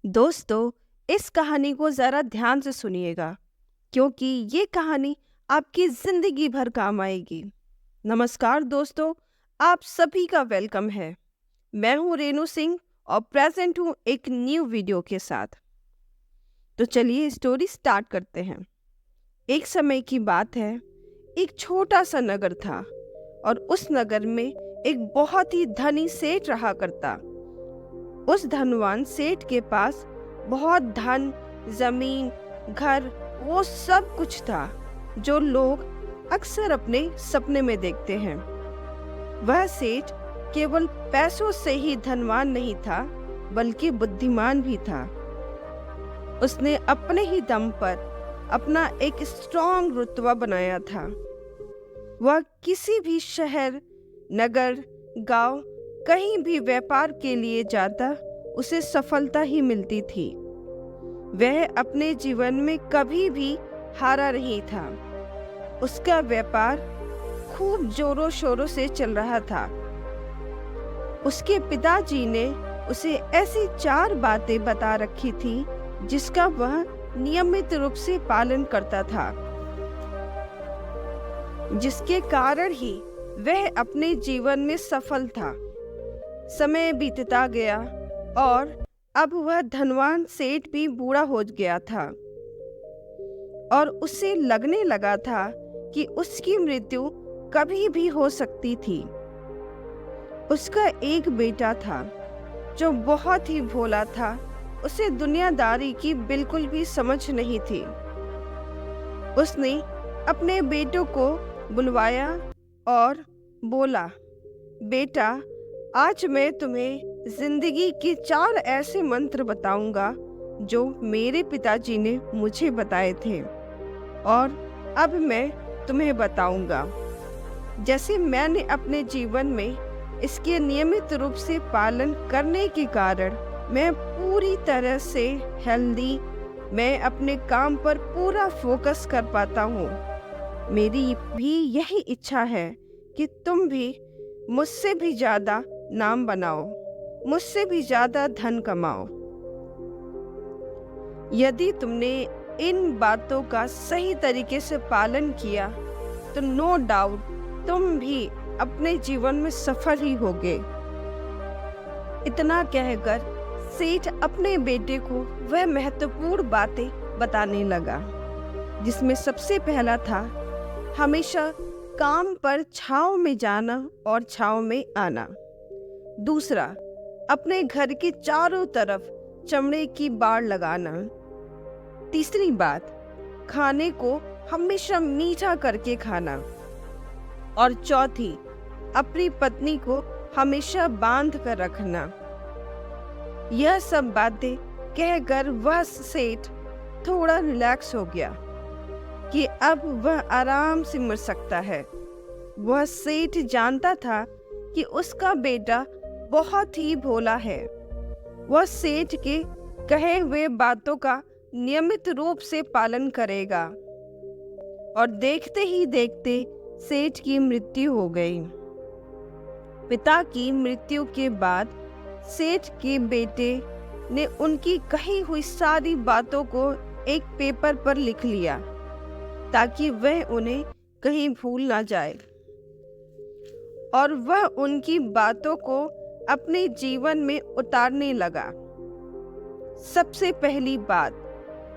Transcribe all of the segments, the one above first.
दोस्तों, इस कहानी को ज़रा ध्यान से सुनिएगा क्योंकि ये कहानी आपकी ज़िंदगी भर काम आएगी। नमस्कार दोस्तों, आप सभी का वेलकम है। मैं हूँ रेनू सिंह और प्रेजेंट हूँ एक न्यू वीडियो के साथ। तो चलिए स्टोरी स्टार्ट करते हैं। एक समय की बात है, एक छोटा सा नगर था और उस नगर में एक बहुत ही धनी सेठ रहा करता। उस धनवान सेठ के पास बहुत धन, जमीन, घर, वो सब कुछ था जो लोग अक्सर अपने सपने में देखते हैं। वह सेठ केवल पैसों से ही धनवान नहीं था, बल्कि बुद्धिमान भी था। उसने अपने ही दम पर अपना एक स्ट्रॉन्ग रुतबा बनाया था। वह किसी भी शहर, नगर, गांव, कहीं भी व्यापार के लिए जाता, उसे सफलता ही मिलती थी। वह अपने जीवन में कभी भी हारा नहीं था। उसका व्यापार खूब जोरों शोरों से चल रहा था। उसके पिताजी ने उसे ऐसी 4 बातें बता रखी थी जिसका वह नियमित रूप से पालन करता था, जिसके कारण ही वह अपने जीवन में सफल था। समय बीतता गया और अब वह धनवान सेठ भी बूढ़ा हो गया था और उसे लगने लगा था कि उसकी मृत्यु कभी भी हो सकती थी। उसका एक बेटा था जो बहुत ही भोला था। उसे दुनियादारी की बिल्कुल भी समझ नहीं थी। उसने अपने बेटों को बुलवाया और बोला, बेटा, आज मैं तुम्हें जिंदगी के 4 ऐसे मंत्र बताऊंगा जो मेरे पिताजी ने मुझे बताए थे और अब मैं तुम्हें बताऊंगा। जैसे मैंने अपने जीवन में इसके नियमित रूप से पालन करने के कारण मैं पूरी तरह से हेल्दी, मैं अपने काम पर पूरा फोकस कर पाता हूँ। मेरी भी यही इच्छा है कि तुम भी मुझसे भी ज़्यादा नाम बनाओ, मुझसे भी ज़्यादा धन कमाओ। यदि तुमने इन बातों का सही तरीके से पालन किया तो नो डाउट तुम भी अपने जीवन में सफल ही होगे। इतना कहकर सेठ अपने बेटे को वह महत्वपूर्ण बातें बताने लगा, जिसमें सबसे पहला था हमेशा काम पर छांव में जाना और छांव में आना। दूसरा, अपने घर के चारों तरफ चमड़े की बाड़ लगाना। तीसरी बात, खाने को हमेशा मीठा करके खाना। और चौथी, अपनी पत्नी को हमेशा बांध कर रखना। यह सब बातें कहकर वह सेठ थोड़ा रिलैक्स हो गया कि अब वह आराम से मर सकता है। वह सेठ जानता था कि उसका बेटा बहुत ही भोला है। वह सेठ के कहे हुए बातों का नियमित रूप से पालन करेगा और देखते ही देखते सेठ की मृत्यु हो गई। पिता की मृत्यु के बाद सेठ के बेटे ने उनकी कही हुई सारी बातों को एक पेपर पर लिख लिया ताकि वह उन्हें कहीं भूल ना जाए और वह उनकी बातों को अपने जीवन में उतारने लगा। सबसे पहली बात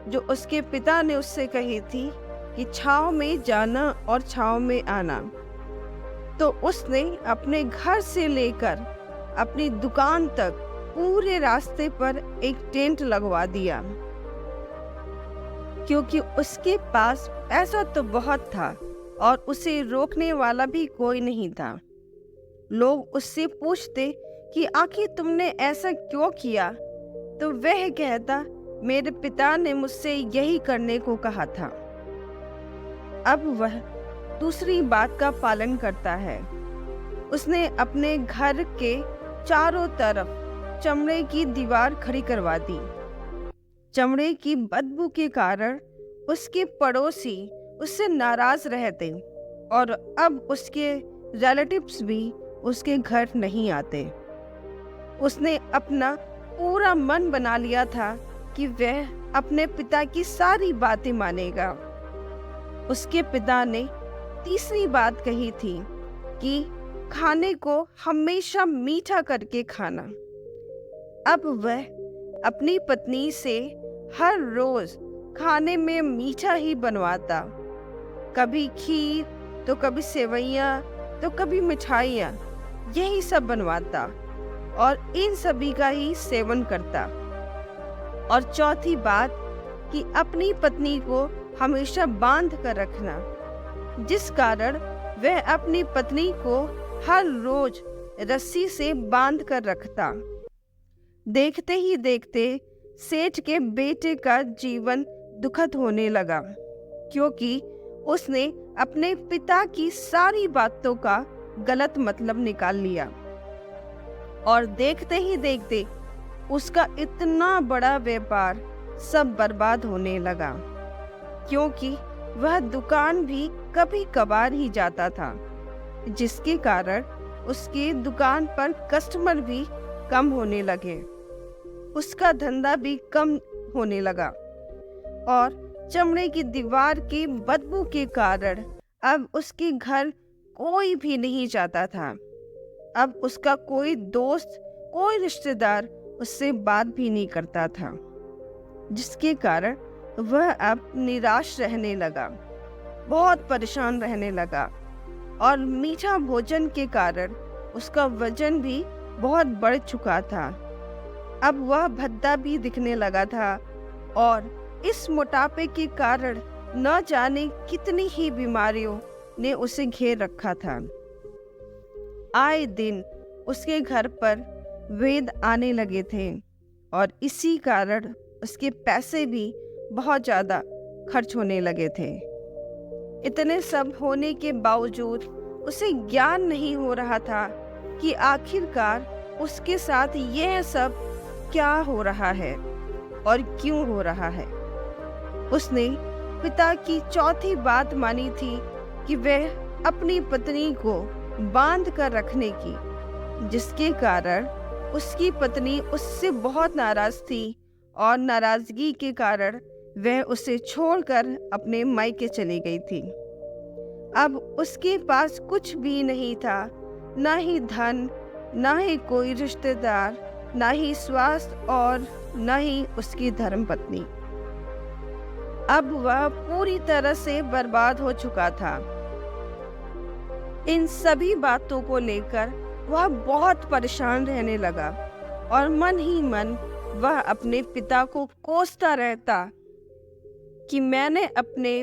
जो उसके पिता ने उससे कही थी कि छांव में जाना और छांव में आना, तो उसने अपने घर से लेकर अपनी दुकान तक पूरे रास्ते पर एक टेंट लगवा दिया, क्योंकि उसके पास पैसा तो बहुत था और उसे रोकने वाला भी कोई नहीं था। लोग उससे पूछते कि आखिर तुमने ऐसा क्यों किया, तो वह कहता, मेरे पिता ने मुझसे यही करने को कहा था। अब वह दूसरी बात का पालन करता है। उसने अपने घर के चारों तरफ चमड़े की दीवार खड़ी करवा दी। चमड़े की बदबू के कारण उसके पड़ोसी उससे नाराज रहते और अब उसके रिलेटिव्स भी उसके घर नहीं आते। उसने अपना पूरा मन बना लिया था कि वह अपने पिता की सारी बातें मानेगा। उसके पिता ने तीसरी बात कही थी कि खाने को हमेशा मीठा करके खाना। अब वह अपनी पत्नी से हर रोज खाने में मीठा ही बनवाता, कभी खीर तो कभी सेवइयाँ तो कभी मिठाइयाँ, यही सब बनवाता और इन सभी का ही सेवन करता। और चौथी बात कि अपनी पत्नी को हमेशा बांध कर रखना, जिस कारण वह अपनी पत्नी को हर रोज रस्सी से बांध कर रखता। देखते ही देखते सेठ के बेटे का जीवन दुखद होने लगा, क्योंकि उसने अपने पिता की सारी बातों का गलत मतलब निकाल लिया। और देखते ही देखते उसका इतना बड़ा व्यापार सब बर्बाद होने लगा, क्योंकि वह दुकान भी कभी कभार ही जाता था, जिसके कारण उसकी दुकान पर कस्टमर भी कम होने लगे। उसका धंधा भी कम होने लगा और चमड़े की दीवार की बदबू के कारण अब उसके घर कोई भी नहीं जाता था। अब उसका कोई दोस्त, कोई रिश्तेदार उससे बात भी नहीं करता था, जिसके कारण वह अब निराश रहने लगा, बहुत परेशान रहने लगा। और मीठा भोजन के कारण उसका वजन भी बहुत बढ़ चुका था। अब वह भद्दा भी दिखने लगा था और इस मोटापे के कारण न जाने कितनी ही बीमारियों ने उसे घेर रखा था। आए दिन उसके घर पर वेद आने लगे थे और इसी कारण उसके पैसे भी बहुत ज़्यादा खर्च होने लगे थे। इतने सब होने के बावजूद उसे ज्ञान नहीं हो रहा था कि आखिरकार उसके साथ यह सब क्या हो रहा है और क्यों हो रहा है। उसने पिता की चौथी बात मानी थी कि वह अपनी पत्नी को बांध कर रखने की, जिसके कारण उसकी पत्नी उससे बहुत नाराज थी और नाराजगी के कारण वह उसे छोड़कर अपने मायके चली गई थी। अब उसके पास कुछ भी नहीं था, ना ही धन, ना ही कोई रिश्तेदार, ना ही स्वास्थ्य और ना ही उसकी धर्मपत्नी। अब वह पूरी तरह से बर्बाद हो चुका था। इन सभी बातों को लेकर वह बहुत परेशान रहने लगा और मन ही मन वह अपने पिता को कोसता रहता कि मैंने अपने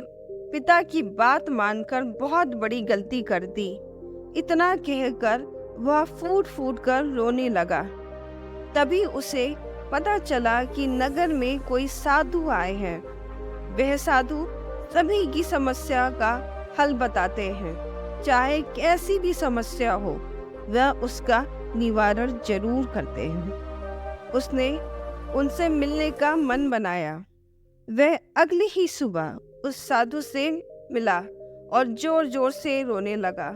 पिता की बात मानकर बहुत बड़ी गलती कर दी। इतना कहकर वह फूट फूट कर रोने लगा। तभी उसे पता चला कि नगर में कोई साधु आए हैं। वह साधु सभी की समस्या का हल बताते हैं, चाहे कैसी भी समस्या हो वह उसका निवारण जरूर करते हैं। उसने उनसे मिलने का मन बनाया। वह अगली ही सुबह उस साधु से मिला और जोर जोर से रोने लगा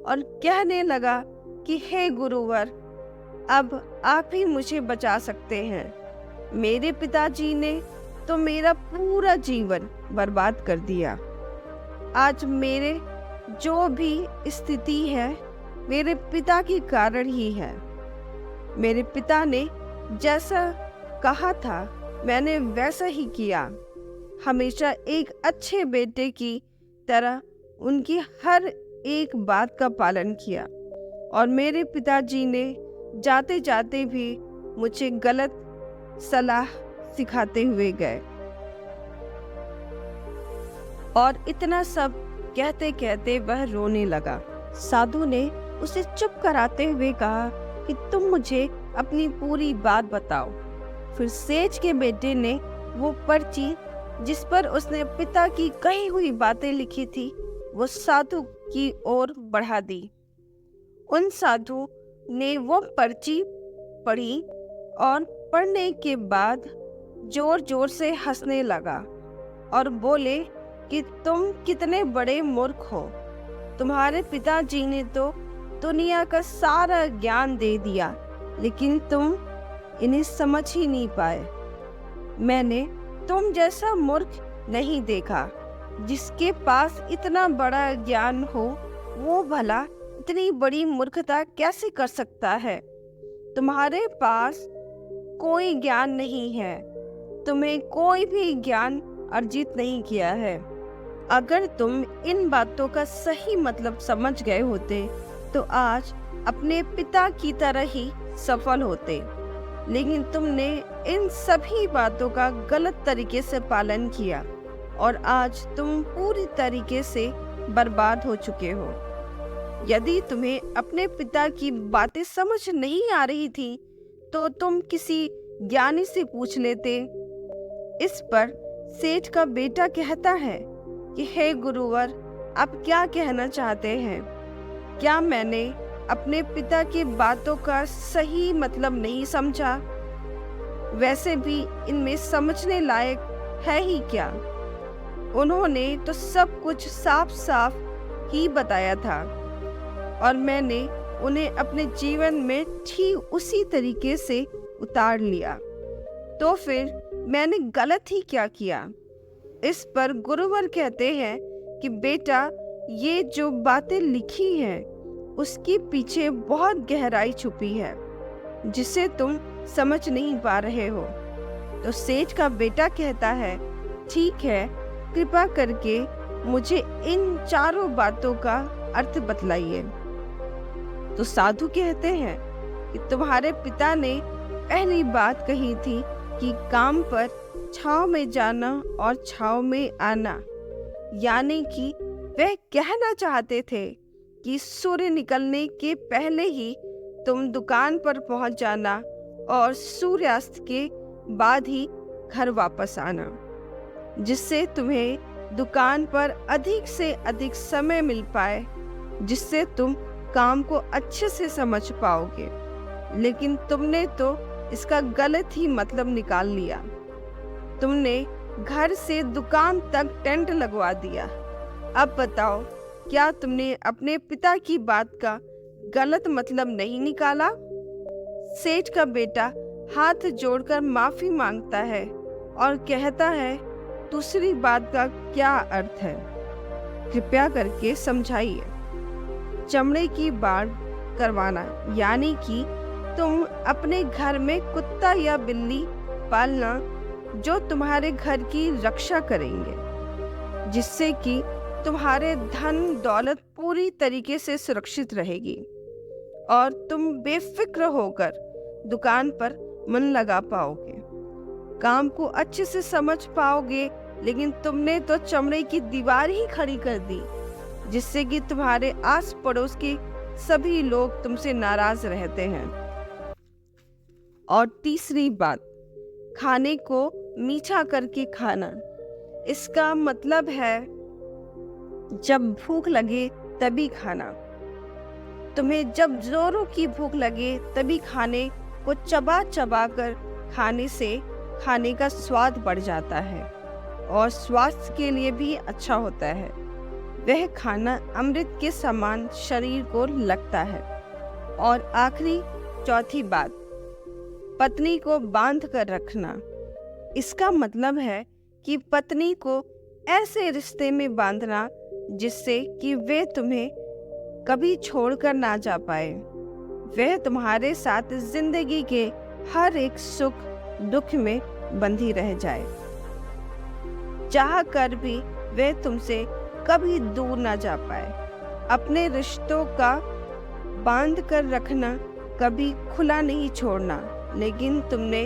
और कहने लगा कि हे गुरुवर, अब आप ही मुझे बचा सकते हैं। मेरे पिताजी ने तो मेरा पूरा जीवन बर्बाद कर दिया। आज मेरे जो भी स्थिति है मेरे पिता के कारण ही है। मेरे पिता ने जैसा कहा था मैंने वैसा ही किया। हमेशा एक अच्छे बेटे की तरह उनकी हर एक बात का पालन किया और मेरे पिताजी ने जाते जाते भी मुझे गलत सलाह सिखाते हुए गए। और इतना सब कहते कहते वह रोने लगा। साधु ने उसे चुप कराते हुए कहा कि तुम मुझे अपनी पूरी बात बताओ। फिर सेठ के बेटे ने वो पर्ची जिस पर उसने पिता की कही हुई बातें लिखी थी वो साधु की ओर बढ़ा दी। उन साधु ने वो पर्ची पढ़ी और पढ़ने के बाद जोर जोर से हंसने लगा और बोले कि तुम कितने बड़े मूर्ख हो। तुम्हारे पिताजी ने तो दुनिया का सारा ज्ञान दे दिया, लेकिन तुम इन्हें समझ ही नहीं पाए। मैंने तुम जैसा मूर्ख नहीं देखा। जिसके पास इतना बड़ा ज्ञान हो वो भला इतनी बड़ी मूर्खता कैसे कर सकता है। तुम्हारे पास कोई ज्ञान नहीं है, तुम्हें कोई भी ज्ञान अर्जित नहीं किया है। अगर तुम इन बातों का सही मतलब समझ गए होते तो आज अपने पिता की तरह ही सफल होते, लेकिन तुमने इन सभी बातों का गलत तरीके से पालन किया और आज तुम पूरी तरीके से बर्बाद हो चुके हो। यदि तुम्हें अपने पिता की बातें समझ नहीं आ रही थी तो तुम किसी ज्ञानी से पूछ लेते। इस पर सेठ का बेटा कहता है कि हे गुरुवर, आप क्या कहना चाहते हैं? क्या मैंने अपने पिता की बातों का सही मतलब नहीं समझा? वैसे भी इनमें समझने लायक है ही क्या? उन्होंने तो सब कुछ साफ साफ ही बताया था और मैंने उन्हें अपने जीवन में ठीक उसी तरीके से उतार लिया, तो फिर मैंने गलत ही क्या किया? इस पर गुरुवर कहते हैं कि बेटा, ये जो बातें लिखी हैं उसके पीछे बहुत गहराई छुपी है जिसे तुम समझ नहीं पा रहे हो। तो सेठ का बेटा कहता है, ठीक है, कृपा करके मुझे इन चारों बातों का अर्थ बतलाइए। तो साधु कहते हैं कि तुम्हारे पिता ने पहली बात कही थी कि काम पर छांव में जाना और छांव में आना, यानी कि वह कहना चाहते थे कि सूर्य निकलने के पहले ही तुम दुकान पर पहुंच जाना और सूर्यास्त के बाद ही घर वापस आना, जिससे तुम्हें दुकान पर अधिक से अधिक समय मिल पाए, जिससे तुम काम को अच्छे से समझ पाओगे। लेकिन तुमने तो इसका गलत ही मतलब निकाल लिया। तुमने घर से दुकान तक टेंट लगवा दिया। अब बताओ, क्या तुमने अपने पिता की बात का गलत मतलब नहीं निकाला? सेठ का बेटा हाथ जोड़कर माफी मांगता है और कहता है, दूसरी बात का क्या अर्थ है? कृपया करके समझाइए। चमड़े की बाड़ करवाना, यानी कि तुम अपने घर में कुत्ता या बिल्ली पालना जो तुम्हारे घर की रक्षा करेंगे, जिससे कि तुम्हारे धन दौलत पूरी तरीके से सुरक्षित रहेगी और तुम बेफिक्र होकर दुकान पर मन लगा पाओगे, काम को अच्छे से समझ पाओगे। लेकिन तुमने तो चमड़े की दीवार ही खड़ी कर दी, जिससे कि तुम्हारे आस पड़ोस के सभी लोग तुमसे नाराज रहते हैं। और तीसरी बात, खाने को मीठा करके खाना। इसका मतलब है जब भूख लगे तभी खाना। तुम्हें जब जोरों की भूख लगे तभी खाने को चबा चबा कर खाने से खाने का स्वाद बढ़ जाता है और स्वास्थ्य के लिए भी अच्छा होता है। वह खाना अमृत के समान शरीर को लगता है। और आखिरी चौथी बात, पत्नी को बांध कर रखना। इसका मतलब है कि पत्नी को ऐसे रिश्ते में बांधना जिससे कि वे तुम्हें कभी छोड़कर ना जा पाए। वह तुम्हारे साथ जिंदगी के हर एक सुख दुख में बंधी रह जाए, चाह कर भी वह तुमसे कभी दूर ना जा पाए। अपने रिश्तों का बांध कर रखना, कभी खुला नहीं छोड़ना। लेकिन तुमने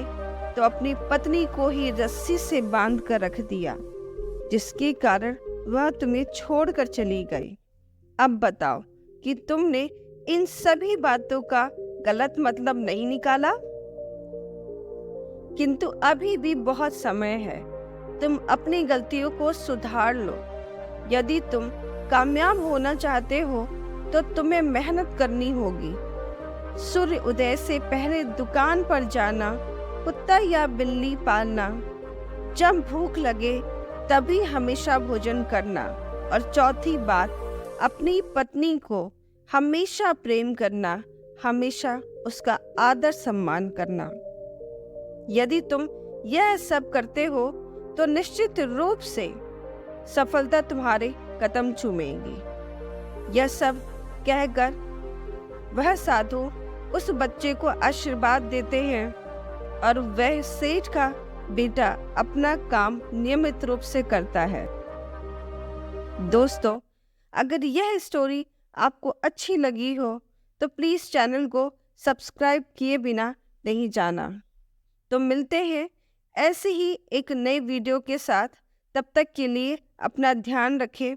तो अपनी पत्नी को ही रस्सी से बांध कर रख दिया, जिसके कारण वह तुम्हें छोड़कर चली गई। अब बताओ कि तुमने इन सभी बातों का गलत मतलब नहीं निकाला? किंतु अभी भी बहुत समय है, तुम अपनी गलतियों को सुधार लो। यदि तुम कामयाब होना चाहते हो तो तुम्हें मेहनत करनी होगी। सूर्य उदय से पहले दुकान पर जाना, कुत्ता या बिल्ली पालना, जब भूख लगे तभी हमेशा भोजन करना। और चौथी बात, अपनी पत्नी को हमेशा प्रेम करना, हमेशा उसका आदर सम्मान करना। यदि तुम यह सब करते हो तो निश्चित रूप से सफलता तुम्हारे कदम चूमेगी। यह सब कहकर वह साधु उस बच्चे को आशीर्वाद देते हैं और वह सेठ का बेटा अपना काम नियमित रूप से करता है। दोस्तों, अगर यह स्टोरी आपको अच्छी लगी हो तो प्लीज़ चैनल को सब्सक्राइब किए बिना नहीं जाना। तो मिलते हैं ऐसे ही एक नए वीडियो के साथ। तब तक के लिए अपना ध्यान रखें।